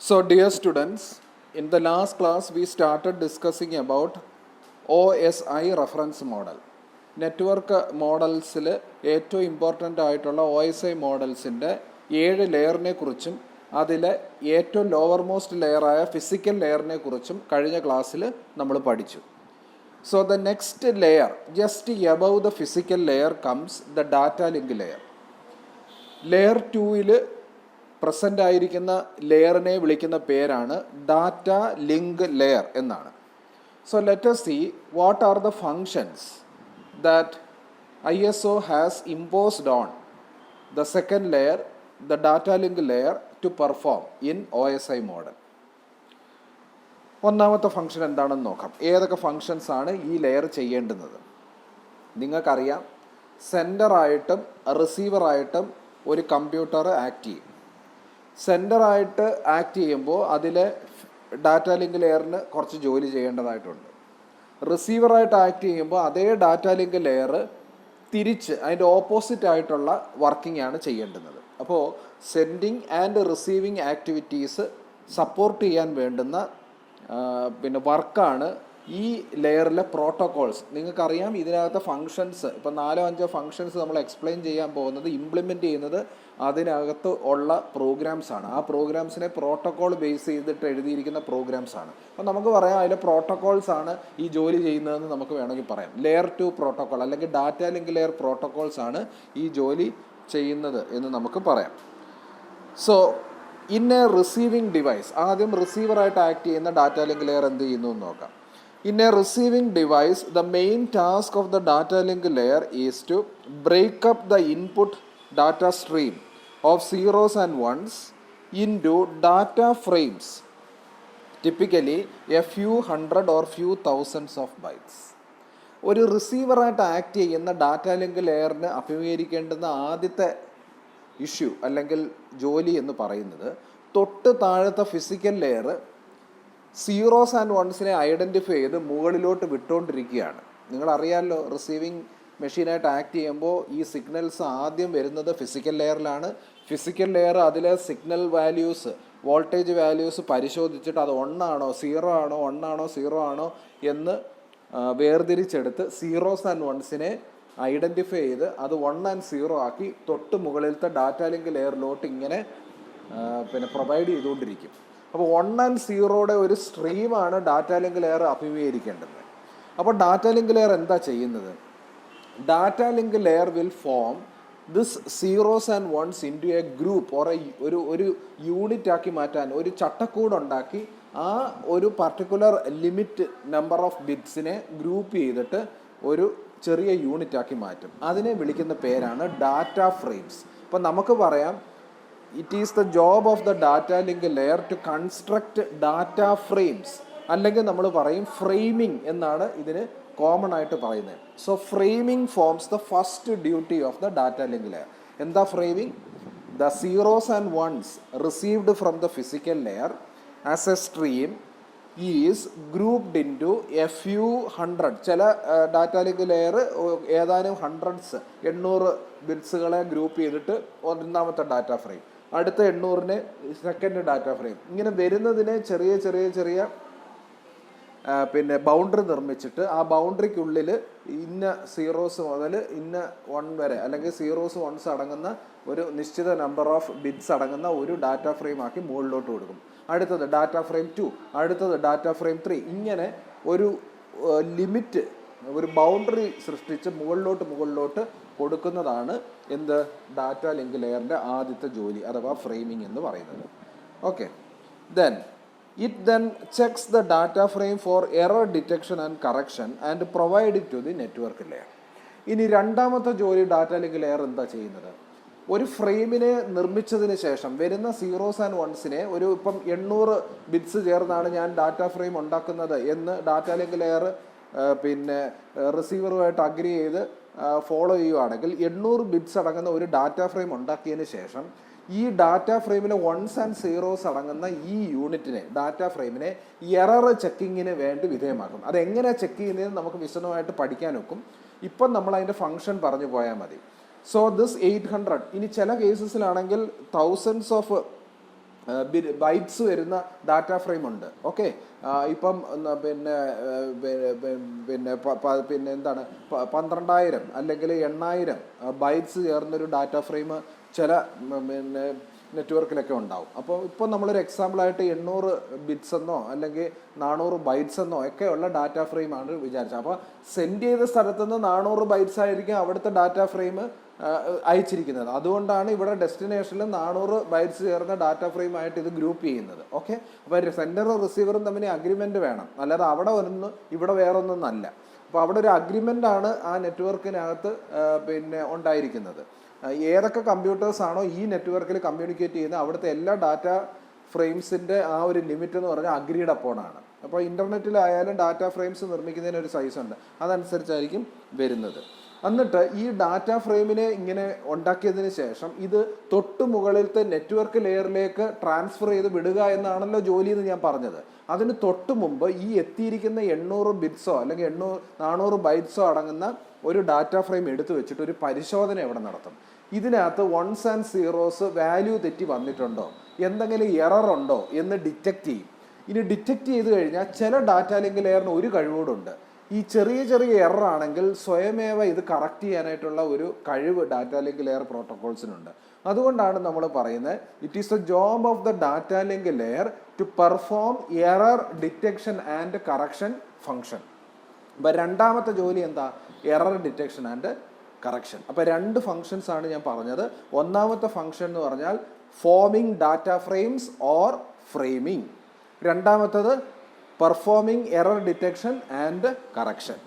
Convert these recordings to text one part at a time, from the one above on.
So, dear students, in the last class we started discussing about OSI reference model. Network മോഡൽസിൽ ഏറ്റവും important ആയിട്ടുള്ള OSI മോഡൽസിൻ്റെ 7 ലെയറിനെ കുറിച്ചും അതിലെ ഏറ്റവും ലോവർ മോസ്റ്റ് ലെയറായ ഫിസിക്കൽ ലെയറിനെ കുറിച്ചും കഴിഞ്ഞ ക്ലാസ്സിൽ നമ്മൾ പഠിച്ചു. So the next layer just above the physical layer comes the data link layer. Layer 2-ൽ പ്രസൻ്റ് ആയിരിക്കുന്ന ലെയറിനെ വിളിക്കുന്ന പേരാണ് ഡാറ്റ ലിങ്ക് ലെയർ എന്നാണ്. So let us see what are the functions that ISO has imposed on the second layer, the data link layer, to perform in OSI model. ഒന്നാമത്തെ function എന്താണെന്ന് നോക്കാം. ഏതൊക്കെ ഫങ്ഷൻസ് ആണ് ഈ ലെയർ ചെയ്യേണ്ടുന്നത്? നിങ്ങൾക്കറിയാം, സെൻഡറായിട്ടും റിസീവറായിട്ടും ഒരു computer act ചെയ്യും. സെൻഡറായിട്ട് ആക്ട് ചെയ്യുമ്പോൾ അതിലെ ഡാറ്റ ലിങ്ക് ലെയറിന് കുറച്ച് ജോലി ചെയ്യേണ്ടതായിട്ടുണ്ട്. റിസീവറായിട്ട് ആക്ട് ചെയ്യുമ്പോൾ അതേ ഡാറ്റ ലിങ്ക് ലെയർ തിരിച്ച് അതിൻ്റെ ഓപ്പോസിറ്റ് ആയിട്ടുള്ള വർക്കിംഗ് ആണ് ചെയ്യേണ്ടുന്നത്. അപ്പോൾ sending and receiving activities support ചെയ്യാൻ വേണ്ടുന്ന വർക്കാണ് ഈ ലെയറിലെ പ്രോട്ടോകോൾസ്. നിങ്ങൾക്കറിയാം, ഇതിനകത്തെ ഫങ്ഷൻസ് ഇപ്പോൾ 4-5 ഫങ്ഷൻസ് നമ്മൾ എക്സ്പ്ലെയിൻ ചെയ്യാൻ പോകുന്നത്, ഇംപ്ലിമെൻറ്റ് ചെയ്യുന്നത് അതിനകത്ത് ഉള്ള പ്രോഗ്രാംസാണ്. ആ പ്രോഗ്രാംസിനെ പ്രോട്ടോകോൾ ബേസ് ചെയ്തിട്ട് എഴുതിയിരിക്കുന്ന പ്രോഗ്രാംസാണ്. അപ്പോൾ നമുക്ക് പറയാം അതിലെ പ്രോട്ടോകോൾസാണ് ഈ ജോലി ചെയ്യുന്നതെന്ന് നമുക്ക് വേണമെങ്കിൽ പറയാം. ലെയർ 2 പ്രോട്ടോകോൾ അല്ലെങ്കിൽ ഡാറ്റ ലിങ്ക് ലെയർ പ്രോട്ടോകോൾസാണ് ഈ ജോലി ചെയ്യുന്നത് എന്ന് നമുക്ക് പറയാം. So in A receiving device, ആദ്യം റിസീവറായിട്ട് ആക്ട് ചെയ്യുന്ന ഡാറ്റ ലിങ്ക് ലെയർ എന്ത് ചെയ്യുന്നു എന്ന് നോക്കാം. In a receiving device, the main task of the data link layer is to break up the input data stream of zeros and ones into data frames, typically a few hundred or few thousands of bytes. ഒരു റിസീവറായിട്ട് act ചെയ്യുന്ന data link ലെയറിന് അഭിമുഖീകരിക്കേണ്ടുന്ന ആദ്യത്തെ issue അല്ലെങ്കിൽ ജോലി എന്ന് പറയുന്നത്, തൊട്ട് താഴത്തെ ഫിസിക്കൽ ലെയർ സീറോസ് ആൻഡ് വൺസിനെ ഐഡൻറ്റിഫൈ ചെയ്ത് മുകളിലോട്ട് വിട്ടുകൊണ്ടിരിക്കുകയാണ്. നിങ്ങളറിയാമല്ലോ, റിസീവിങ് മെഷീനായിട്ട് ആക്ട് ചെയ്യുമ്പോൾ ഈ സിഗ്നൽസ് ആദ്യം വരുന്നത് ഫിസിക്കൽ ലെയറിലാണ്. ഫിസിക്കൽ ലെയർ അതിലെ സിഗ്നൽ വാല്യൂസ്, വോൾട്ടേജ് വാല്യൂസ് പരിശോധിച്ചിട്ട് അത് 1 ആണോ 0 ആണോ 1 ആണോ 0 ആണോ എന്ന് വേർതിരിച്ചെടുത്ത് സീറോസ് ആൻഡ് വൺസിനെ ഐഡൻറ്റിഫൈ ചെയ്ത് അത് 1 and 0 ആക്കി തൊട്ട് മുകളിലത്തെ ഡാറ്റ ലിങ്ക് ലെയറിലോട്ട് ഇങ്ങനെ പ്രൊവൈഡ് ചെയ്തുകൊണ്ടിരിക്കും. അപ്പോൾ 1 and 0യുടെ ഒരു സ്ട്രീമാണ് ഡാറ്റ ലിങ്ക് ലെയർ അഭിമുഖീകരിക്കേണ്ടത്. അപ്പോൾ ഡാറ്റ ലിങ്ക് ലെയർ എന്താ ചെയ്യുന്നത്? Data link layer will form this zeros and ones into a group or ഒരു യൂണിറ്റ് ആക്കി മാറ്റാൻ ഒരു ചട്ടക്കൂടുണ്ടാക്കി ആ ഒരു പർട്ടിക്കുലർ ലിമിറ്റ് നമ്പർ ഓഫ് ബിറ്റ്സിനെ ഗ്രൂപ്പ് ചെയ്തിട്ട് ഒരു ചെറിയ യൂണിറ്റ് ആക്കി മാറ്റും. അതിനെ വിളിക്കുന്ന പേരാണ് ഡാറ്റ ഫ്രെയിംസ്. അപ്പം നമുക്ക് പറയാം, it is the job of the data link layer to construct data frames, അല്ലെങ്കിൽ നമ്മൾ പറയും ഫ്രെയിമിംഗ് എന്നാണ് ഇതിന് കോമൺ ആയിട്ട് പറയുന്നത്. So framing forms the first duty of the data link layer. എന്താ framing? The zeros and ones received from the physical layer as a stream is grouped into a few hundred. ചില data link layer ഏതാനും hundreds 800 ബിറ്റ്സുകളെ group ചെയ്തിട്ട് ഒന്നാമത്തെ data frame, അടുത്ത 800-നെ second data frame, ഇങ്ങനെ വരുന്നതിനെ ചെറിയ ചെറിയ ചെറിയ ബൗണ്ടറി നിർമ്മിച്ചിട്ട് ആ ബൗണ്ടറിക്കുള്ളിൽ ഇന്ന സീറോസ് മുതൽ ഇന്ന 1 വരെ അല്ലെങ്കിൽ സീറോസ് വൺസ് അടങ്ങുന്ന ഒരു നിശ്ചിത നമ്പർ ഓഫ് ബിറ്റ്സ് അടങ്ങുന്ന ഒരു ഡാറ്റ ഫ്രെയിം ആക്കി മുകളിലോട്ട് കൊടുക്കും. അടുത്തത് ഡാറ്റ ഫ്രെയിം 2, അടുത്തത് ഡാറ്റ ഫ്രെയിം 3. ഇങ്ങനെ ഒരു ലിമിറ്റ്, ഒരു ബൗണ്ടറി സൃഷ്ടിച്ച് മുകളിലോട്ട് കൊടുക്കുന്നതാണ് എന്ത്? ഡാറ്റ ലിങ്ക് ലെയറിൻ്റെ ആദ്യത്തെ ജോലി അഥവാ ഫ്രെയിമിംഗ് എന്ന് പറയുന്നത്. Okay, it then checks the data frame for error detection and correction and provide it to the network layer. ഇനി രണ്ടാമത്തെ ജോലി ഡാറ്റ ലിങ്ക് ലെയർ എന്താ ചെയ്യുന്നത്? ഒരു ഫ്രെയിമിനെ നിർമ്മിച്ചതിന് ശേഷം വരുന്ന സീറോസ് ആൻഡ് വൺസിനെ ഇപ്പം 800 ബിറ്റ്സ് ചേർന്നാണ് ഞാൻ ഡാറ്റ ഫ്രെയിം ഉണ്ടാക്കുന്നത് എന്ന് ഡാറ്റ ലിങ്ക് ലെയർ റിസീവറുമായിട്ട് അഗ്രി ചെയ്ത് ഫോളോ ചെയ്യുകയാണെങ്കിൽ 800 ബിറ്റ്സ് അടങ്ങുന്ന ഒരു ഡാറ്റ ഫ്രെയിം ഉണ്ടാക്കിയതിന് ശേഷം ഈ ഡാറ്റ ഫ്രെയിമിലെ വൺസ് ആൻഡ് സീറോസ് അടങ്ങുന്ന ഈ യൂണിറ്റിനെ, ഡാറ്റ ഫ്രെയിമിനെ എറർ ചെക്കിങ്ങിന് വേണ്ടി വിധേയമാക്കും. അതെങ്ങനെ ചെക്ക് ചെയ്യുന്നതെന്ന് നമുക്ക് വിശദമായിട്ട് പഠിക്കാൻ ഒക്കും. ഇപ്പം നമ്മൾ അതിൻ്റെ ഫംഗ്ഷൻ പറഞ്ഞു പോയാൽ മതി. സോ ദിസ് 800, ഇനി ചില കേസസിലാണെങ്കിൽ thousands of ബൈറ്റ്സ് വരുന്ന ഡാറ്റ ഫ്രെയിം ഉണ്ട്. ഓക്കെ, ഇപ്പം പിന്നെ പിന്നെ പിന്നെ എന്താണ് 12,000 അല്ലെങ്കിൽ 8,000 ബൈറ്റ്സ് ചേർന്നൊരു ഡാറ്റ ഫ്രെയിം ചില പിന്നെ നെറ്റ്വർക്കിലൊക്കെ ഉണ്ടാവും. അപ്പോൾ ഇപ്പോൾ നമ്മളൊരു എക്സാമ്പിളായിട്ട് 800 ബിറ്റ്സ് എന്നോ അല്ലെങ്കിൽ 400 ബൈറ്റ്സ് എന്നോ ഒക്കെയുള്ള ഡാറ്റ ഫ്രെയിമാണ് വിചാരിച്ചത്. അപ്പോൾ സെൻഡ് ചെയ്ത സ്ഥലത്ത് നിന്ന് 400 ബൈറ്റ്സ് ആയിരിക്കും അവിടുത്തെ ഡാറ്റ ഫ്രെയിം അയച്ചിരിക്കുന്നത്. അതുകൊണ്ടാണ് ഇവിടെ ഡെസ്റ്റിനേഷനിൽ 400 ബൈറ്റ്സ് ചേർന്ന ഡാറ്റ ഫ്രെയിം ആയിട്ട് ഇത് ഗ്രൂപ്പ് ചെയ്യുന്നത്. ഓക്കെ, അപ്പോൾ സെൻഡറും റിസീവറും തമ്മിൽ അഗ്രിമെൻ്റ് വേണം, അല്ലാതെ അവിടെ ഒന്ന് ഇവിടെ വേറൊന്നല്ല. അപ്പോൾ അവിടെ ഒരു അഗ്രിമെൻ്റ് ആണ് ആ നെറ്റ്വർക്കിനകത്ത് പിന്നെ ഉണ്ടായിരിക്കുന്നത്. ഏതൊക്കെ കമ്പ്യൂട്ടേഴ്സാണോ ഈ നെറ്റ്വർക്കിൽ കമ്മ്യൂണിക്കേറ്റ് ചെയ്യുന്നത് അവിടുത്തെ എല്ലാ ഡാറ്റ ഫ്രെയിംസിൻ്റെ ആ ഒരു ലിമിറ്റ് എന്ന് പറഞ്ഞാൽ അഗ്രീഡ് അപ്പോൺ ആണ്. അപ്പോൾ ഇൻ്റർനെറ്റിലായാലും ഡാറ്റ ഫ്രെയിംസ് നിർമ്മിക്കുന്നതിന് ഒരു സൈസ് ഉണ്ട്, അതനുസരിച്ചായിരിക്കും വരുന്നത്. എന്നിട്ട് ഈ ഡാറ്റ ഫ്രെയിമിനെ ഇങ്ങനെ ഉണ്ടാക്കിയതിന് ശേഷം ഇത് തൊട്ട് മുകളിലത്തെ നെറ്റ്വർക്ക് ലെയറിലേക്ക് ട്രാൻസ്ഫർ ചെയ്ത് വിടുക എന്നാണല്ലോ ജോലി എന്ന് ഞാൻ പറഞ്ഞത്. അതിന് തൊട്ട് മുമ്പ് ഈ എത്തിയിരിക്കുന്ന 800 ബിറ്റ്സോ അല്ലെങ്കിൽ 400 ബൈറ്റ്സോ അടങ്ങുന്ന ഒരു ഡാറ്റ ഫ്രെയിം എടുത്തു വെച്ചിട്ട് ഒരു പരിശോധന ഇവിടെ നടത്തും. ഇതിനകത്ത് 1s and 0s വാല്യൂ തെറ്റി വന്നിട്ടുണ്ടോ, എന്തെങ്കിലും എറർ ഉണ്ടോ എന്ന് ഡിറ്റക്റ്റ് ചെയ്യും. ഇനി ഡിറ്റക്റ്റ് ചെയ്ത് കഴിഞ്ഞാൽ ചില ഡാറ്റ ലിങ്ക് ലെയറിന് ഒരു കഴിവോടുണ്ട്. ഈ ചെറിയ ചെറിയ എറർ ആണെങ്കിൽ സ്വയമേവ ഇത് കറക്റ്റ് ചെയ്യാനായിട്ടുള്ള ഒരു കഴിവ് ഡാറ്റ ലിങ്ക് ലെയർ പ്രോട്ടോകോൾസിനുണ്ട്. അതുകൊണ്ടാണ് നമ്മൾ പറയുന്നത് it is the job of the data link layer to perform error detection and correction function. അപ്പം രണ്ടാമത്തെ ജോലി എന്താ? Error detection and correction. അപ്പം 2 ഫങ്ഷൻസ് ആണ് ഞാൻ പറഞ്ഞത്. ഒന്നാമത്തെ ഫങ്ഷൻ എന്ന് പറഞ്ഞാൽ forming data frames or framing. രണ്ടാമത്തത് performing error detection and correction.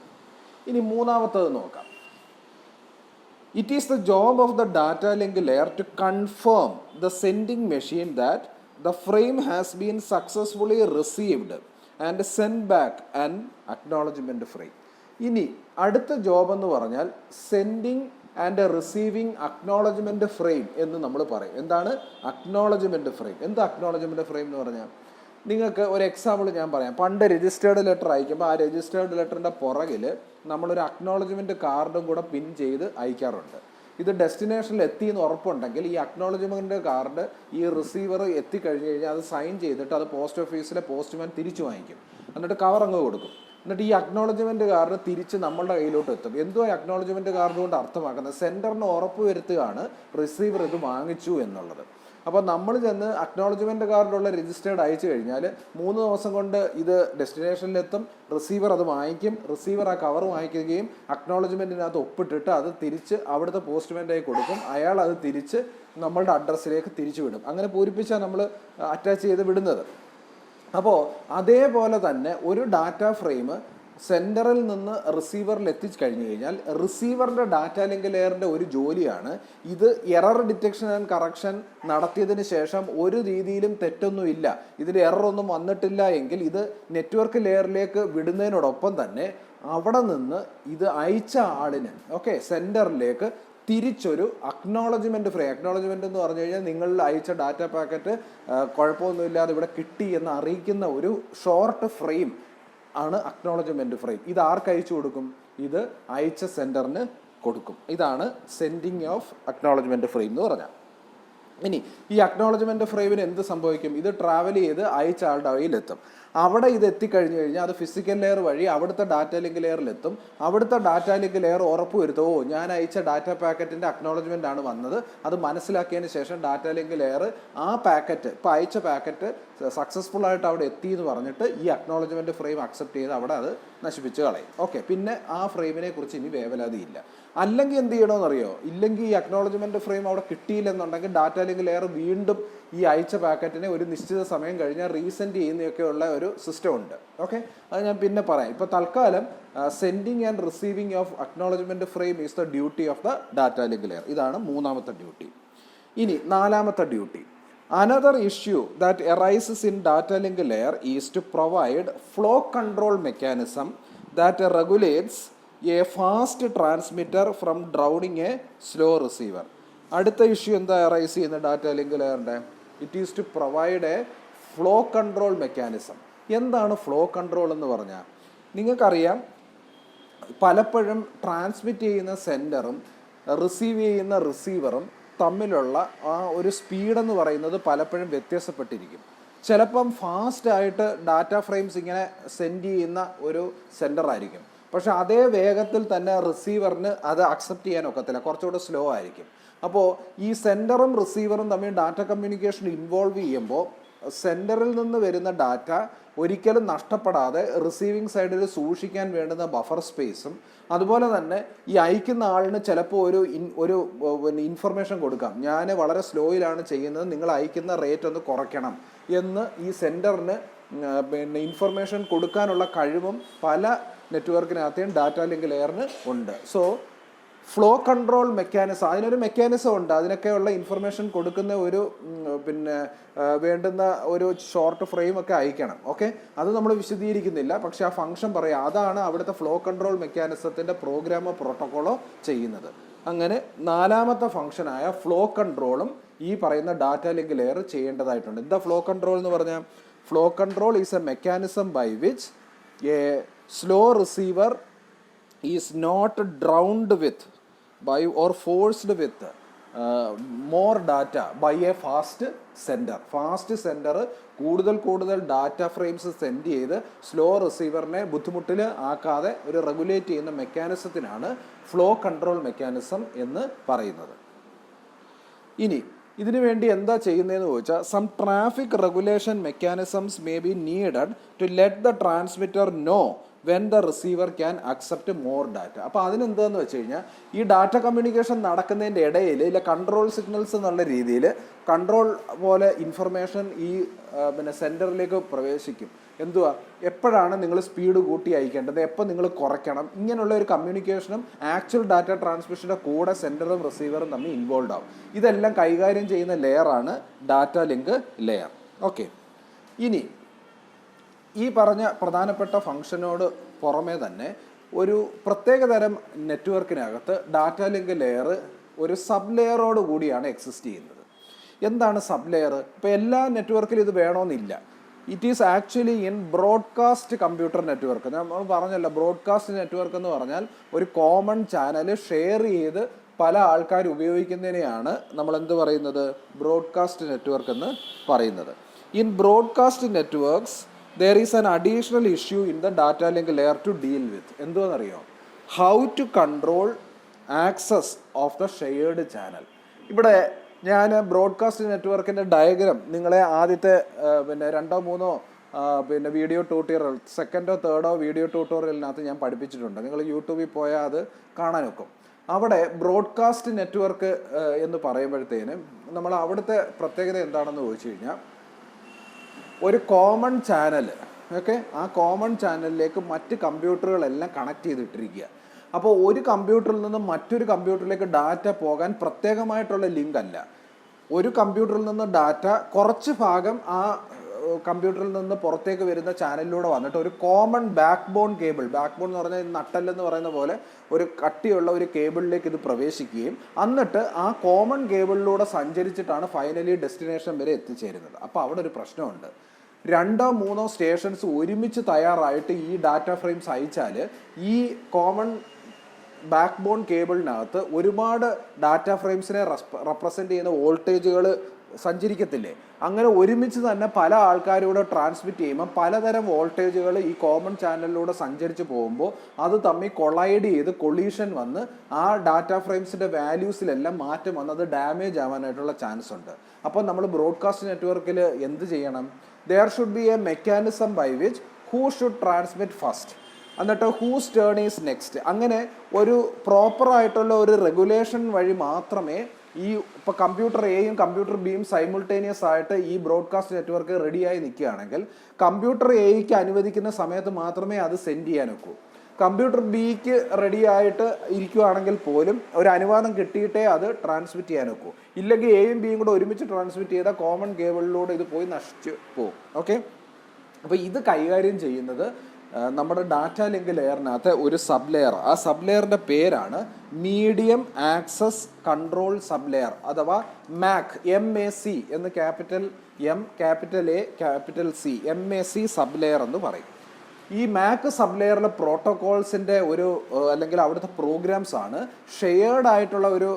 ഇനി മൂന്നാമത്തത് നോക്കാം. It is the job of the data link layer to confirm the sending machine that the frame has been successfully received and send back and acknowledgement frame. ഇനി അടുത്ത job എന്ന് പറഞ്ഞാൽ sending and receiving acknowledgement frame എന്ന് നമ്മൾ പറയും. എന്താണ് acknowledgement frame? എന്താ acknowledgement frame എന്ന് പറഞ്ഞാൽ? നിങ്ങൾക്ക് ഒരു എക്സാമ്പിൾ ഞാൻ പറയാം. പണ്ട് രജിസ്റ്റേർഡ് ലെറ്റർ അയക്കുമ്പോൾ ആ രജിസ്റ്റേർഡ് ലെറ്ററിൻ്റെ പുറകിൽ നമ്മളൊരു അക്നോളജ്മെൻറ്റ് കാർഡും കൂടെ പിൻ ചെയ്ത് അയക്കാറുണ്ട്. ഇത് ഡെസ്റ്റിനേഷനിൽ എത്തി എന്ന് ഉറപ്പുണ്ടെങ്കിൽ ഈ അക്നോളജ്മെൻറ്റ് കാർഡ് ഈ റിസീവർ എത്തിക്കഴിഞ്ഞ് കഴിഞ്ഞാൽ അത് സൈൻ ചെയ്തിട്ട് അത് പോസ്റ്റ് ഓഫീസിലെ പോസ്റ്റ്മാൻ തിരിച്ചു വാങ്ങിക്കും. എന്നിട്ട് കവർ അങ്ങ് കൊടുക്കും. എന്നിട്ട് ഈ അക്നോളജ്മെൻറ്റ് കാർഡ് തിരിച്ച് നമ്മളുടെ കയ്യിലോട്ട് എത്തും. എന്തോ അക്നോളജ്മെൻറ്റ് കാർഡ് കൊണ്ട് അർത്ഥമാക്കുന്നത് സെൻഡറിന് ഉറപ്പ് വരുത്തുകയാണ് റിസീവർ ഇത് വാങ്ങിച്ചു എന്നുള്ളത്. അപ്പോൾ നമ്മൾ ചെന്ന് അക്നോളജ്മെൻറ്റ് കാർഡുള്ള രജിസ്റ്റേർഡ് അയച്ചു കഴിഞ്ഞാൽ 3 ദിവസം കൊണ്ട് ഇത് ഡെസ്റ്റിനേഷനിലെത്തും. റിസീവർ അത് വാങ്ങിക്കും. റിസീവർ ആ കവർ വാങ്ങിക്കുകയും അക്നോളജ്മെൻറ്റിനകത്ത് ഒപ്പിട്ടിട്ട് അത് തിരിച്ച് അവിടുത്തെ പോസ്റ്റ്മാൻ്റെ കൊടുക്കും. അയാൾ അത് തിരിച്ച് നമ്മളുടെ അഡ്രസ്സിലേക്ക് തിരിച്ചു വിടും. അങ്ങനെ പൂരിപ്പിച്ചാൽ നമ്മൾ അറ്റാച്ച് ചെയ്ത് വിടുന്നത്. അപ്പോൾ അതേപോലെ തന്നെ ഒരു ഡാറ്റ ഫ്രെയിം സെൻഡറിൽ നിന്ന് റിസീവറിൽ എത്തിക്കഴിഞ്ഞു കഴിഞ്ഞാൽ റിസീവറിൻ്റെ ഡാറ്റ ലിങ്ക് ലെയറിൻ്റെ ഒരു ജോലിയാണ് ഇത് എറർ ഡിറ്റക്ഷൻ ആൻഡ് കറക്ഷൻ നടത്തിയതിന് ശേഷം ഒരു രീതിയിലും തെറ്റൊന്നുമില്ല, ഇതിൽ എററൊന്നും വന്നിട്ടില്ല എങ്കിൽ ഇത് നെറ്റ്വർക്ക് ലെയറിലേക്ക് വിടുന്നതിനോടൊപ്പം തന്നെ അവിടെ നിന്ന് ഇത് അയച്ച ആളിന് സെൻഡറിലേക്ക് തിരിച്ചൊരു അക്നോളജ്മെൻറ്റ് ഫ്രെയിം. അക്നോളജ്മെൻറ്റ് എന്ന് പറഞ്ഞു കഴിഞ്ഞാൽ നിങ്ങളിൽ അയച്ച ഡാറ്റ പാക്കറ്റ് കുഴപ്പമൊന്നുമില്ലാതെ ഇവിടെ കിട്ടി എന്ന് അറിയിക്കുന്ന ഒരു ഷോർട്ട് ഫ്രെയിം ആണ് അക്നോളജ്മെൻറ്റ് ഫ്രെയിം. ഇത് ആർക്ക് അയച്ചു കൊടുക്കും? ഇത് അയച്ച സെൻഡറിന് കൊടുക്കും. ഇതാണ് സെൻഡിങ് ഓഫ് അക്നോളജ്മെൻറ്റ് ഫ്രെയിം എന്ന് പറഞ്ഞാൽ. ഇനി ഈ അക്നോളജ്മെൻറ്റ് ഫ്രെയിമിന് എന്ത് സംഭവിക്കും? ഇത് ട്രാവൽ ചെയ്ത് അയച്ച ആളുടെ കയ്യിലെത്തും. അവിടെ ഇത് എത്തിക്കഴിഞ്ഞ് കഴിഞ്ഞാൽ അത് ഫിസിക്കൽ ലെയർ വഴി അവിടുത്തെ ഡാറ്റ ലിങ്ക് ലെയറിലെത്തും. അവിടുത്തെ ഡാറ്റ ലിങ്ക് ലെയർ ഉറപ്പ് വരുത്തും, ഞാൻ അയച്ച ഡാറ്റ പാക്കറ്റിൻ്റെ അക്നോളജ്മെൻ്റ് ആണ് വന്നത്. അത് മനസ്സിലാക്കിയതിന് ശേഷം ഡാറ്റ ലിങ്ക് ലെയർ ആ പാക്കറ്റ്, ഇപ്പോൾ അയച്ച പാക്കറ്റ് സക്സസ്ഫുൾ ആയിട്ട് അവിടെ എത്തി എന്ന് പറഞ്ഞിട്ട് ഈ അക്നോളജ്മെൻറ്റ് ഫ്രെയിം അക്സെപ്റ്റ് ചെയ്ത് അവിടെ അത് നശിപ്പിച്ച് കളയും. പിന്നെ ആ ഫ്രെയിമിനെ കുറിച്ച് ഇനി വേവലാതിയില്ല. അല്ലെങ്കിൽ എന്ത് ചെയ്യണമെന്നറിയോ? ഇല്ലെങ്കിൽ ഈ അക്നോളജ്മെൻറ്റ് ഫ്രെയിം അവിടെ കിട്ടിയില്ലെന്നുണ്ടെങ്കിൽ ഡാറ്റ ലിങ്ക് ലെയർ വീണ്ടും ഈ അയച്ച പാക്കറ്റിനെ ഒരു നിശ്ചിത സമയം കഴിഞ്ഞാൽ റീസെൻഡ് ചെയ്യുന്നതൊക്കെയുള്ള ഒരു സിസ്റ്റം ഉണ്ട്. അത് ഞാൻ പിന്നെ പറയാം. ഇപ്പോൾ തൽക്കാലം sending and receiving of acknowledgement frame is the duty of the data link layer. ഇതാണ് മൂന്നാമത്തെ ഡ്യൂട്ടി. ഇനി നാലാമത്തെ duty, another issue that arises in data link layer is to provide flow control mechanism that regulates a fast transmitter from drowning a slow receiver. അടുത്ത issue എന്താ arise ചെയ്യുന്ന data link ലെയറിൻ്റെ? It is to provide a flow control mechanism. എന്താണ് flow control എന്ന് പറഞ്ഞാൽ? നിങ്ങൾക്കറിയാം, പലപ്പോഴും transmit ചെയ്യുന്ന സെൻഡറും റിസീവ് ചെയ്യുന്ന റിസീവറും തമ്മിലുള്ള ആ ഒരു സ്പീഡെന്ന് പറയുന്നത് പലപ്പോഴും വ്യത്യാസപ്പെട്ടിരിക്കും. ചിലപ്പം ഫാസ്റ്റായിട്ട് ഡാറ്റ ഫ്രെയിംസ് ഇങ്ങനെ സെൻഡ് ചെയ്യുന്ന ഒരു സെൻഡർ ആയിരിക്കും, പക്ഷെ അതേ വേഗത്തിൽ തന്നെ റിസീവറിന് അത് അക്സെപ്റ്റ് ചെയ്യാൻ ഒക്കത്തില്ല, കുറച്ചുകൂടെ സ്ലോ ആയിരിക്കും. അപ്പോൾ ഈ സെൻഡറും റിസീവറും തമ്മിൽ ഡാറ്റ കമ്മ്യൂണിക്കേഷൻ ഇൻവോൾവ് ചെയ്യുമ്പോൾ സെൻഡറിൽ നിന്ന് വരുന്ന ഡാറ്റ ഒരിക്കലും നഷ്ടപ്പെടാതെ റിസീവിങ് സൈഡിൽ സൂക്ഷിക്കാൻ വേണ്ടുന്ന ബഫർ സ്പേസും, അതുപോലെ തന്നെ ഈ അയക്കുന്ന ആളിന് ചിലപ്പോൾ ഒരു ഇൻഫർമേഷൻ കൊടുക്കാം, ഞാൻ വളരെ സ്ലോയിലാണ് ചെയ്യുന്നത്, നിങ്ങൾ അയക്കുന്ന റേറ്റ് ഒന്ന് കുറയ്ക്കണം എന്ന് ഈ സെൻഡറിന് ഇൻഫർമേഷൻ കൊടുക്കാനുള്ള കഴിവും പല നെറ്റ്വർക്കിനകത്തെയും ഡാറ്റ ലിങ്ക് ലെയറിന് ഉണ്ട്. സോ ഫ്ലോ കൺട്രോൾ മെക്കാനിസം, അതിനൊരു മെക്കാനിസം ഉണ്ട്, അതിനൊക്കെയുള്ള ഇൻഫർമേഷൻ കൊടുക്കുന്ന ഒരു വേണ്ടുന്ന ഒരു ഷോർട്ട് ഫ്രെയിം ഒക്കെ അയക്കണം. ഓക്കെ, അത് നമ്മൾ വിശദീകരിക്കുന്നില്ല, പക്ഷെ ആ ഫംഗ്ഷൻ പറയാം, അതാണ് അവിടുത്തെ ഫ്ലോ കൺട്രോൾ മെക്കാനിസത്തിൻ്റെ പ്രോഗ്രാമോ പ്രോട്ടോക്കോളോ ചെയ്യുന്നത്. അങ്ങനെ നാലാമത്തെ ഫംഗ്ഷനായ ഫ്ലോ കൺട്രോളും ഈ പറയുന്ന ഡാറ്റ ലിങ്ക് ലെയർ ചെയ്യേണ്ടതായിട്ടുണ്ട്. എന്താ ഫ്ലോ കൺട്രോൾ എന്ന് പറഞ്ഞാൽ? Flow control is a mechanism by which a slow receiver is not drowned with by or forced with more data by a fast sender. Fast sender കൂടുതൽ data frames send ചെയ്ത് slow റിസീവറിനെ ബുദ്ധിമുട്ടിൽ ആക്കാതെ ഒരു regulate ചെയ്യുന്ന മെക്കാനിസത്തിനാണ് flow control mechanism എന്ന് പറയുന്നത്. ഇനി ഇതിനു വേണ്ടി എന്താ ചെയ്യുന്നതെന്ന് ചോദിച്ചാൽ, some traffic regulation mechanisms may be needed to let the transmitter know when the receiver can accept more data. അപ്പോൾ അതിനെന്താന്ന് വെച്ച് കഴിഞ്ഞാൽ, ഈ ഡാറ്റ കമ്മ്യൂണിക്കേഷൻ നടക്കുന്നതിൻ്റെ ഇടയിൽ ഇല്ല കൺട്രോൾ സിഗ്നൽസ് എന്നുള്ള രീതിയിൽ കൺട്രോൾ പോലെ ഇൻഫർമേഷൻ ഈ സെൻറ്ററിലേക്ക് പ്രവേശിക്കും. എന്തുവാ, എപ്പോഴാണ് നിങ്ങൾ സ്പീഡ് കൂട്ടി അയക്കേണ്ടത്, എപ്പോൾ നിങ്ങൾ കുറയ്ക്കണം, ഇങ്ങനെയുള്ള ഒരു കമ്മ്യൂണിക്കേഷനും ആക്ച്വൽ ഡാറ്റ ട്രാൻസ്മിഷൻ്റെ കൂടെ സെൻറ്ററും റിസീവറും തമ്മിൽ ഇൻവോൾവ് ആവും. ഇതെല്ലാം കൈകാര്യം ചെയ്യുന്ന ലെയറാണ് ഡാറ്റ ലിങ്ക് ലെയർ. ഓക്കെ, ഇനി ഈ പറഞ്ഞ പ്രധാനപ്പെട്ട ഫംഗ്ഷനോട് പുറമേ തന്നെ ഒരു പ്രത്യേകതരം നെറ്റ്വർക്കിനകത്ത് ഡാറ്റ ലിങ്ക് ലെയർ ഒരു സബ് ലെയറോട് കൂടിയാണ് എക്സിസ്റ്റ് ചെയ്യുന്നത്. എന്താണ് സബ് ലെയർ? ഇപ്പോൾ എല്ലാ നെറ്റ്വർക്കിലും ഇത് വേണമെന്നില്ല. It is actually in broadcast computer network. നമ്മൾ പറഞ്ഞല്ലോ, ബ്രോഡ്കാസ്റ്റ് നെറ്റ്വർക്ക് എന്ന് പറഞ്ഞാൽ ഒരു കോമൺ ചാനൽ ഷെയർ ചെയ്ത് പല ആൾക്കാർ ഉപയോഗിക്കുന്നതിനെയാണ് നമ്മൾ എന്ത് പറയുന്നത്, ബ്രോഡ്കാസ്റ്റ് നെറ്റ്വർക്ക് എന്ന് പറയുന്നത്. In broadcast networks there is an additional issue in the data link layer to deal with. എന്തുവാണെന്നറിയോ? How to control access of the shared channel. ഇവിടെ ഞാൻ ബ്രോഡ്കാസ്റ്റ് നെറ്റ്വർക്കിൻ്റെ ഡയഗ്രാം നിങ്ങളെ ആദ്യത്തെ രണ്ടോ മൂന്നോ വീഡിയോ ട്യൂട്ടോറിയൽ, സെക്കൻഡോ തേർഡോ വീഡിയോ ട്യൂട്ടോറിയലിനകത്ത് ഞാൻ പഠിപ്പിച്ചിട്ടുണ്ട്. നിങ്ങൾ യൂട്യൂബിൽ പോയാൽ അത് കാണാൻ ഒക്കും. അവിടെ ബ്രോഡ്കാസ്റ്റ് നെറ്റ്വർക്ക് എന്ന് പറയുമ്പോഴത്തേനും നമ്മൾ അവിടുത്തെ പ്രത്യേകത എന്താണെന്ന് ചോദിച്ചു കഴിഞ്ഞാൽ, ഒരു കോമൺ ചാനൽ, ഓക്കെ, ആ കോമൺ ചാനലിലേക്ക് മറ്റ് കമ്പ്യൂട്ടറുകളെല്ലാം കണക്ട് ചെയ്തിട്ടിരിക്കുക. അപ്പോൾ ഒരു കമ്പ്യൂട്ടറിൽ നിന്ന് മറ്റൊരു കമ്പ്യൂട്ടറിലേക്ക് ഡാറ്റ പോകാൻ പ്രത്യേകമായിട്ടുള്ള ലിങ്ക് അല്ല. ഒരു കമ്പ്യൂട്ടറിൽ നിന്ന് ഡാറ്റ കുറച്ച് ഭാഗം ആ കമ്പ്യൂട്ടറിൽ നിന്ന് പുറത്തേക്ക് വരുന്ന ചാനലിലൂടെ വന്നിട്ട് ഒരു common backbone cable, backbone എന്ന് പറഞ്ഞാൽ നട്ടെല്ലെന്ന് പറയുന്ന പോലെ ഒരു കട്ടിയുള്ള ഒരു കേബിളിലേക്ക് ഇത് പ്രവേശിക്കുകയും എന്നിട്ട് ആ കോമൺ കേബിളിലൂടെ സഞ്ചരിച്ചിട്ടാണ് ഫൈനലി ഡെസ്റ്റിനേഷൻ വരെ എത്തിച്ചേരുന്നത്. അപ്പോൾ അവിടെ ഒരു പ്രശ്നമുണ്ട്. 2-3 സ്റ്റേഷൻസ് ഒരുമിച്ച് തയ്യാറായിട്ട് ഈ ഡാറ്റ ഫ്രെയിംസ് അയച്ചാൽ ഈ കോമൺ ബാക്ക് ബോൺ കേബിളിനകത്ത് ഒരുപാട് ഡാറ്റ ഫ്രെയിംസിനെ റെപ്രസെൻ്റ് ചെയ്യുന്ന വോൾട്ടേജുകൾ സഞ്ചരിക്കത്തില്ലേ? അങ്ങനെ ഒരുമിച്ച് തന്നെ പല ആൾക്കാരോട് ട്രാൻസ്മിറ്റ് ചെയ്യുമ്പോൾ പലതരം വോൾട്ടേജുകൾ ഈ കോമൺ ചാനലിലൂടെ സഞ്ചരിച്ച് പോകുമ്പോൾ അത് തമ്മിൽ കൊളൈഡ് ചെയ്ത് കൊളീഷൻ വന്ന് ആ ഡാറ്റ ഫ്രെയിംസിൻ്റെ വാല്യൂസിലെല്ലാം മാറ്റം വന്ന് അത് ഡാമേജ് ആവാനായിട്ടുള്ള ചാൻസ് ഉണ്ട്. അപ്പോൾ നമ്മൾ ബ്രോഡ്കാസ്റ്റ് നെറ്റ്വർക്കിൽ എന്ത് ചെയ്യണം? there should be a mechanism by which who should transmit first, എന്നിട്ട് whose turn is next. അങ്ങനെ ഒരു പ്രോപ്പറായിട്ടുള്ള ഒരു റെഗുലേഷൻ വഴി മാത്രമേ ഈ ഇപ്പോൾ കമ്പ്യൂട്ടർ എയും കമ്പ്യൂട്ടർ ബിയും സൈമിൾട്ടേനിയസ് ആയിട്ട് ഈ ബ്രോഡ്കാസ്റ്റ് നെറ്റ്വർക്ക് റെഡിയായി നിൽക്കുകയാണെങ്കിൽ കമ്പ്യൂട്ടർ എയ്ക്ക് അനുവദിക്കുന്ന സമയത്ത് മാത്രമേ അത് സെൻഡ് ചെയ്യാൻ ഒക്കൂ. കമ്പ്യൂട്ടർ ബിക്ക് റെഡി ആയിട്ട് ഇരിക്കുകയാണെങ്കിൽ പോലും ഒരു അനുവാദം കിട്ടിയിട്ടേ അത് ട്രാൻസ്മിറ്റ് ചെയ്യാൻ ഒക്കൂ. ഇല്ലെങ്കിൽ എയും ബിയും കൂടെ ഒരുമിച്ച് ട്രാൻസ്മിറ്റ് ചെയ്താൽ കോമൺ കേബിളിലൂടെ ഇത് പോയി നശിച്ച് പോകും. ഓക്കെ, അപ്പോൾ ഇത് കൈകാര്യം ചെയ്യുന്നത് നമ്മുടെ ഡാറ്റ ലിങ്ക് ലെയറിനകത്ത് ഒരു സബ് ലെയർ. ആ സബ് ലെയറിൻ്റെ പേരാണ് medium access control sub layer അഥവാ MAC, MAC എന്ന് capital M, capital A, capital C, MAC sub layer എന്ന് പറയും. ഈ മാക് സബ് ലെയറിലെ പ്രോട്ടോകോൾസിൻ്റെ ഒരു അല്ലെങ്കിൽ അവിടുത്തെ പ്രോഗ്രാംസ് ആണ് ഷെയർഡ് ആയിട്ടുള്ള ഒരു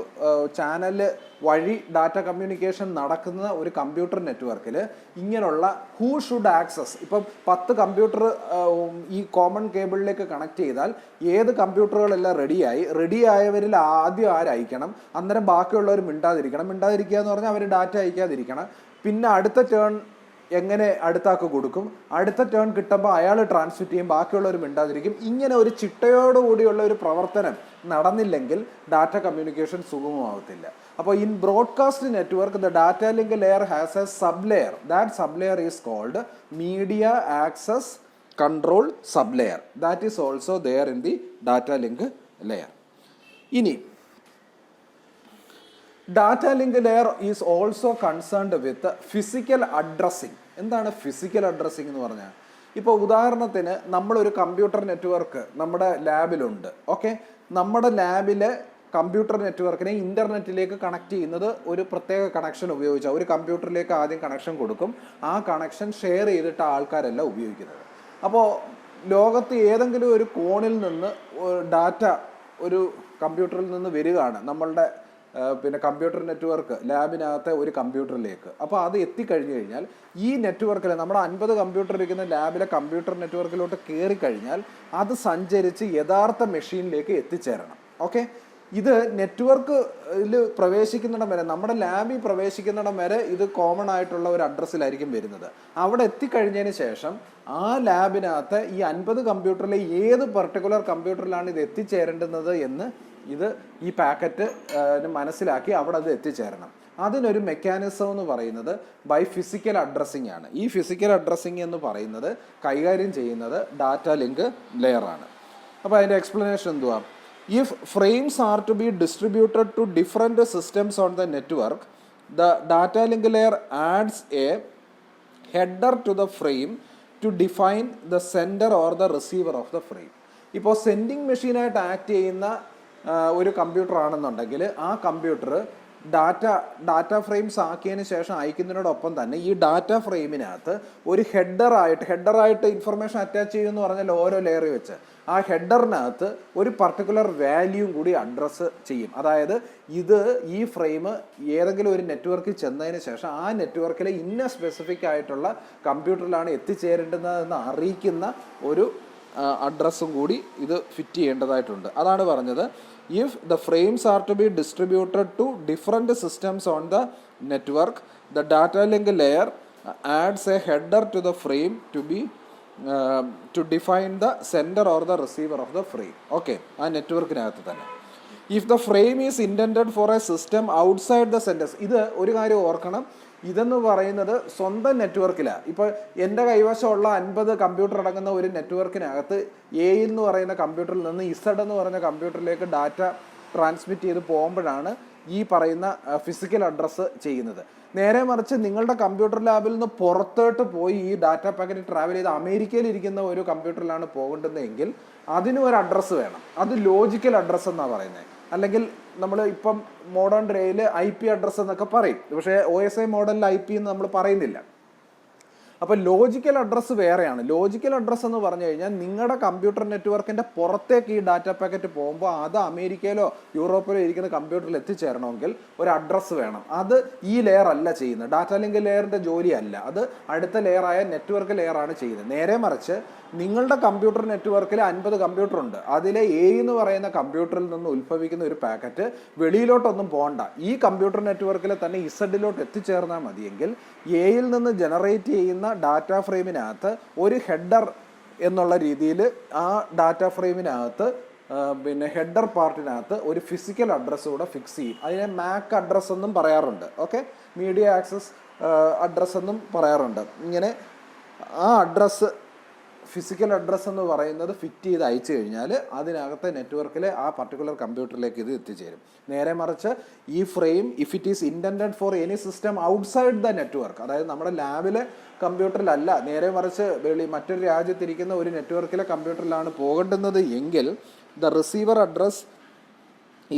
ചാനൽ വഴി ഡാറ്റ കമ്മ്യൂണിക്കേഷൻ നടക്കുന്ന ഒരു കമ്പ്യൂട്ടർ നെറ്റ്വർക്കിൽ ഇങ്ങനെയുള്ള ഹൂ ഷുഡ് ആക്സസ്, ഇപ്പം 10 കമ്പ്യൂട്ടർ ഈ കോമൺ കേബിളിലേക്ക് കണക്ട് ചെയ്താൽ ഏത് കമ്പ്യൂട്ടറുകളെല്ലാം റെഡിയായവരിൽ ആദ്യം ആരയക്കണം, അന്നേരം ബാക്കിയുള്ളവർ മിണ്ടാതിരിക്കുക എന്ന് പറഞ്ഞാൽ അവർ ഡാറ്റ അയക്കാതിരിക്കണം. പിന്നെ അടുത്ത ടേൺ എങ്ങനെ അടുത്താക്ക് കൊടുക്കും, അടുത്ത ടേൺ കിട്ടുമ്പോൾ അയാൾ ട്രാൻസ്മിറ്റ് ചെയ്യും, ബാക്കിയുള്ളവർ മിണ്ടാതിരിക്കും. ഇങ്ങനെ ഒരു ചിട്ടയോടുകൂടിയുള്ള ഒരു പ്രവർത്തനം നടന്നില്ലെങ്കിൽ ഡാറ്റ കമ്മ്യൂണിക്കേഷൻ സുഗമമാവത്തില്ല. അപ്പോൾ in broadcast network the data link layer has a sub layer. That sub layer is called media access control sub layer. That is also there in the data link layer. ഇനി data link layer is also concerned with physical addressing. എന്താണ് physical addressing എന്ന് പറഞ്ഞാൽ? ഇപ്പോൾ ഉദാഹരണത്തിന് നമ്മളൊരു computer network നമ്മുടെ ലാബിലുണ്ട്. Okay, നമ്മുടെ ലാബിലെ computer നെറ്റ്വർക്കിനെ ഇൻ്റർനെറ്റിലേക്ക് കണക്ട് ചെയ്യുന്നത് ഒരു പ്രത്യേക കണക്ഷൻ ഉപയോഗിച്ചാൽ ഒരു കമ്പ്യൂട്ടറിലേക്ക് ആദ്യം കണക്ഷൻ കൊടുക്കും. ആ കണക്ഷൻ ഷെയർ ചെയ്തിട്ട് ആൾക്കാരല്ല ഉപയോഗിക്കുന്നത്. അപ്പോൾ ലോകത്ത് ഏതെങ്കിലും ഒരു കോണിൽ നിന്ന് ഡാറ്റ ഒരു കമ്പ്യൂട്ടറിൽ നിന്ന് വരികയാണ് നമ്മളുടെ പിന്നെ കമ്പ്യൂട്ടർ നെറ്റ്വർക്ക് ലാബിനകത്തെ ഒരു കമ്പ്യൂട്ടറിലേക്ക്. അപ്പോൾ അത് എത്തിക്കഴിഞ്ഞു കഴിഞ്ഞാൽ ഈ നെറ്റ്വർക്കിൽ നമ്മുടെ 50 കമ്പ്യൂട്ടർ ഇരിക്കുന്ന ലാബിലെ കമ്പ്യൂട്ടർ നെറ്റ്വർക്കിലോട്ട് കയറി കഴിഞ്ഞാൽ അത് സഞ്ചരിച്ച് യഥാർത്ഥ മെഷീനിലേക്ക് എത്തിച്ചേരണം. ഓക്കെ, ഇത് നെറ്റ്വർക്കിൽ പ്രവേശിക്കുന്നിടം വരെ, നമ്മുടെ ലാബിൽ പ്രവേശിക്കുന്നിടം വരെ ഇത് കോമൺ ആയിട്ടുള്ള ഒരു അഡ്രസ്സിലായിരിക്കും വരുന്നത്. അവിടെ എത്തിക്കഴിഞ്ഞതിന് ശേഷം ആ ലാബിനകത്ത് ഈ 50 കമ്പ്യൂട്ടറിലെ ഏത് പർട്ടിക്കുലർ കമ്പ്യൂട്ടറിലാണ് ഇത് എത്തിച്ചേരേണ്ടുന്നത് എന്ന് ഈ പാക്കറ്റ് മനസ്സിലാക്കി അവിടെ അത് എത്തിച്ചേരണം. അതിനൊരു മെക്കാനിസം എന്ന് പറയുന്നത് ബൈ ഫിസിക്കൽ അഡ്രസ്സിംഗ് ആണ്. ഈ ഫിസിക്കൽ അഡ്രസ്സിംഗ് എന്ന് പറയുന്നത് കൈകാര്യം ചെയ്യുന്നത് ഡാറ്റ ലിങ്ക് ലെയർ ആണ്. അപ്പോൾ അതിൻ്റെ എക്സ്പ്ലനേഷൻ എന്തുവാ? If frames are to be distributed to different systems on the network, the data link layer adds a header to the frame to define the sender or the receiver of the frame. ഇപ്പോൾ sending മെഷീനായിട്ട് act ചെയ്യുന്ന ഒരു computer ആണെന്നുണ്ടെങ്കിൽ ആ computer data frames ആക്കിയതിന് ശേഷം അയക്കുന്നതിനോടൊപ്പം തന്നെ ഈ data ഫ്രെയിമിനകത്ത് ഒരു ഹെഡറായിട്ട് ഇൻഫർമേഷൻ അറ്റാച്ച് ചെയ്യുമെന്ന് പറഞ്ഞാൽ ഓരോ ലെയർ വെച്ച് ആ ഹെഡറിനകത്ത് ഒരു പർട്ടിക്കുലർ വാല്യൂം കൂടി അഡ്രസ്സ് ചെയ്യും. അതായത് ഈ ഫ്രെയിം ഏതെങ്കിലും ഒരു നെറ്റ്വർക്കിൽ ചെന്നതിന് ശേഷം ആ നെറ്റ്വർക്കിലെ ഇന്ന സ്പെസിഫിക് ആയിട്ടുള്ള കമ്പ്യൂട്ടറിലാണ് എത്തിച്ചേരേണ്ടുന്നതെന്ന് അറിയിക്കുന്ന ഒരു അഡ്രസ്സും കൂടി ഇത് ഫിറ്റ് ചെയ്യേണ്ടതായിട്ടുണ്ട്. അതാണ് പറഞ്ഞത്, if the frames are to be distributed to different systems on the network, the data link layer adds a header to the frame to define the sender or the receiver of the frame. Okay, ആ നെറ്റ്വർക്കിനകത്ത് തന്നെ. If the frame is intended for a system outside the centers, ഇത് ഒരു കാര്യം ഓർക്കണം, ഇതെന്ന് പറയുന്നത് സ്വന്തം നെറ്റ്വർക്കിലാണ്. ഇപ്പോൾ എൻ്റെ കൈവശമുള്ള 50 കമ്പ്യൂട്ടർ അടങ്ങുന്ന ഒരു നെറ്റ്വർക്കിനകത്ത് എ എന്ന് പറയുന്ന കമ്പ്യൂട്ടറിൽ നിന്ന് ഇസഡ് എന്ന് പറയുന്ന കമ്പ്യൂട്ടറിലേക്ക് ഡാറ്റ ട്രാൻസ്മിറ്റ് ചെയ്ത് പോകുമ്പോഴാണ് ഈ പറയുന്ന ഫിസിക്കൽ അഡ്രസ്സ് ചെയ്യുന്നത്. നേരെ മറിച്ച് നിങ്ങളുടെ കമ്പ്യൂട്ടർ ലാബിൽ നിന്ന് പുറത്തോട്ട് പോയി ഈ ഡാറ്റ പാക്കറ്റ് ട്രാവൽ ചെയ്ത് അമേരിക്കയിൽ ഇരിക്കുന്ന ഒരു കമ്പ്യൂട്ടറിലാണ് പോകേണ്ടതെങ്കിൽ അതിനും ഒരു അഡ്രസ്സ് വേണം. അത് ലോജിക്കൽ അഡ്രസ്സ് എന്നാണ് പറയുന്നത്. അല്ലെങ്കിൽ നമ്മൾ ഇപ്പം മോഡേൺ ഡേയിൽ IP അഡ്രസ്സ് എന്നൊക്കെ പറയും, പക്ഷേ OSI മോഡലിൽ IP എന്ന് നമ്മൾ പറയുന്നില്ല. അപ്പോൾ ലോജിക്കൽ അഡ്രസ്സ് വേറെയാണ്. ലോജിക്കൽ അഡ്രസ്സ് എന്ന് പറഞ്ഞു കഴിഞ്ഞാൽ നിങ്ങളുടെ കമ്പ്യൂട്ടർ നെറ്റ്വർക്കിൻ്റെ പുറത്തേക്ക് ഈ ഡാറ്റ പാക്കറ്റ് പോകുമ്പോൾ അത് അമേരിക്കയിലോ യൂറോപ്പിലോ ഇരിക്കുന്ന കമ്പ്യൂട്ടറിൽ എത്തിച്ചേരണമെങ്കിൽ ഒരു അഡ്രസ്സ് വേണം. അത് ഈ ലെയർ അല്ല ചെയ്യുന്നത്, ഡാറ്റ ലിങ്ക് ലെയറിൻ്റെ ജോലിയല്ല, അത് അടുത്ത ലെയറായ നെറ്റ്വർക്ക് ലെയറാണ് ചെയ്യുന്നത്. നേരെ മറിച്ച് നിങ്ങളുടെ കമ്പ്യൂട്ടർ നെറ്റ്വർക്കിൽ 50 കമ്പ്യൂട്ടർ ഉണ്ട്, അതിലെ A എന്ന് പറയുന്ന കമ്പ്യൂട്ടറിൽ നിന്ന് ഉത്ഭവിക്കുന്ന ഒരു പാക്കറ്റ് വെളിയിലോട്ടൊന്നും പോകണ്ട, ഈ കമ്പ്യൂട്ടർ നെറ്റ്വർക്കിൽ തന്നെ ഇസഡിലോട്ട് എത്തിച്ചേർന്നാൽ മതിയെങ്കിൽ എയിൽ നിന്ന് ജനറേറ്റ് ചെയ്യുന്ന ഡാറ്റ ഫ്രെയിമിനകത്ത് ഒരു ഹെഡർ എന്നുള്ള രീതിയിൽ ആ ഡാറ്റ ഫ്രെയിമിനകത്ത് പിന്നെ ഹെഡർ പാർട്ടിനകത്ത് ഒരു ഫിസിക്കൽ അഡ്രസ്സ് കൂടെ ഫിക്സ് ചെയ്യും. അതിനെ MAC അഡ്രസ്സ് എന്നും പറയാറുണ്ട്. ഓക്കെ, മീഡിയ ആക്സസ് അഡ്രസ്സ് എന്നും പറയാറുണ്ട്. ഇങ്ങനെ ആ അഡ്രസ്സ് ഫിസിക്കൽ അഡ്രസ്സ് എന്ന് പറയുന്നത് ഫിറ്റ് ചെയ്ത് അയച്ചു കഴിഞ്ഞാൽ അതിനകത്തെ നെറ്റ്വർക്കിലെ ആ പർട്ടിക്കുലർ കമ്പ്യൂട്ടറിലേക്ക് ഇത് എത്തിച്ചേരും. നേരെ മറിച്ച് ഈ frame if it is intended for any system outside the network, അതായത് നമ്മുടെ ലാബിലെ കമ്പ്യൂട്ടറിലല്ല, നേരെ മറിച്ച് മറ്റൊരു രാജ്യത്തിരിക്കുന്ന ഒരു നെറ്റ്വർക്കിലെ കമ്പ്യൂട്ടറിലാണ് പോകേണ്ടുന്നത് എങ്കിൽ the receiver address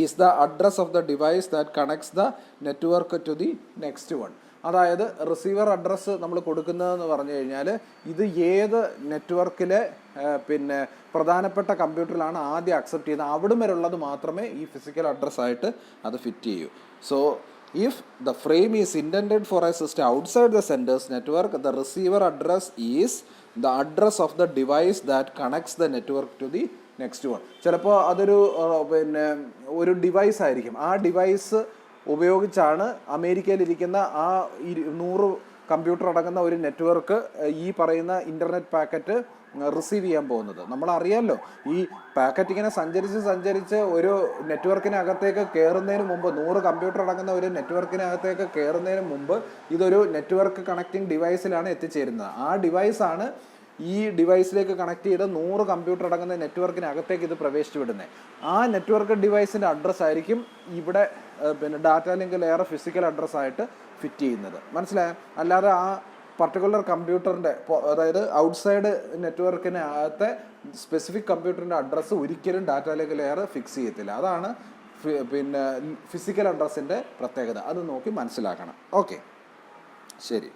is the address of the device that connects the network to the next one. അതായത് റിസീവർ അഡ്രസ്സ് നമ്മൾ കൊടുക്കുന്നതെന്ന് പറഞ്ഞു കഴിഞ്ഞാൽ ഇത് ഏത് നെറ്റ്വർക്കിലെ പിന്നെ പ്രധാനപ്പെട്ട കമ്പ്യൂട്ടറിലാണ് ആദ്യം അക്സെപ്റ്റ് ചെയ്യുന്നത് അവിടം വരെയുള്ളത് മാത്രമേ ഈ ഫിസിക്കൽ അഡ്രസ്സായിട്ട് അത് ഫിറ്റ് ചെയ്യൂ. So if the frame is intended for a system outside the sender's network, the receiver address is the address of the device that connects the network to the next one. ചിലപ്പോൾ അതൊരു പിന്നെ ഒരു device ആയിരിക്കും. ആ device ഉപയോഗിച്ചാണ് അമേരിക്കയിലിരിക്കുന്ന ആ 100 computer അടങ്ങുന്ന ഒരു നെറ്റ്വർക്ക് ഈ പറയുന്ന ഇൻ്റർനെറ്റ് പാക്കറ്റ് റിസീവ് ചെയ്യാൻ പോകുന്നത്. നമ്മളറിയാമല്ലോ, ഈ പാക്കറ്റ് ഇങ്ങനെ സഞ്ചരിച്ച് ഒരു നെറ്റ്വർക്കിനകത്തേക്ക് കയറുന്നതിന് മുമ്പ്, 100 കമ്പ്യൂട്ടർ അടങ്ങുന്ന ഒരു നെറ്റ്വർക്കിനകത്തേക്ക് കയറുന്നതിന് മുമ്പ് ഇതൊരു നെറ്റ്വർക്ക് കണക്റ്റിംഗ് ഡിവൈസിലാണ് എത്തിച്ചേരുന്നത്. ആ ഡിവൈസാണ് ഈ ഡിവൈസിലേക്ക് കണക്ട് ചെയ്ത് 100 കമ്പ്യൂട്ടർ അടങ്ങുന്ന നെറ്റ്വർക്കിനകത്തേക്ക് ഇത് പ്രവേശിച്ചു വിടുന്നത്. ആ നെറ്റ്വർക്ക് ഡിവൈസിൻ്റെ അഡ്രസ്സ് ആയിരിക്കും ഇവിടെ പിന്നെ ഡാറ്റ ലിങ്ക് ലെയർ ഫിസിക്കൽ അഡ്രസ്സായിട്ട് ഫിറ്റ് ചെയ്യുന്നത്. മനസ്സിലായോ? അല്ലാതെ ആ പർട്ടിക്കുലർ കമ്പ്യൂട്ടറിൻ്റെ, അതായത് ഔട്ട്സൈഡ് നെറ്റ്വർക്കിനകത്തെ സ്പെസിഫിക് കമ്പ്യൂട്ടറിൻ്റെ അഡ്രസ്സ് ഒരിക്കലും ഡാറ്റ ലിങ്ക് ലെയർ ഫിക്സ് ചെയ്യത്തില്ല. അതാണ് പിന്നെ ഫിസിക്കൽ അഡ്രസ്സിൻ്റെ പ്രത്യേകത. അത് നോക്കി മനസ്സിലാക്കണം. ഓക്കെ, ശരി.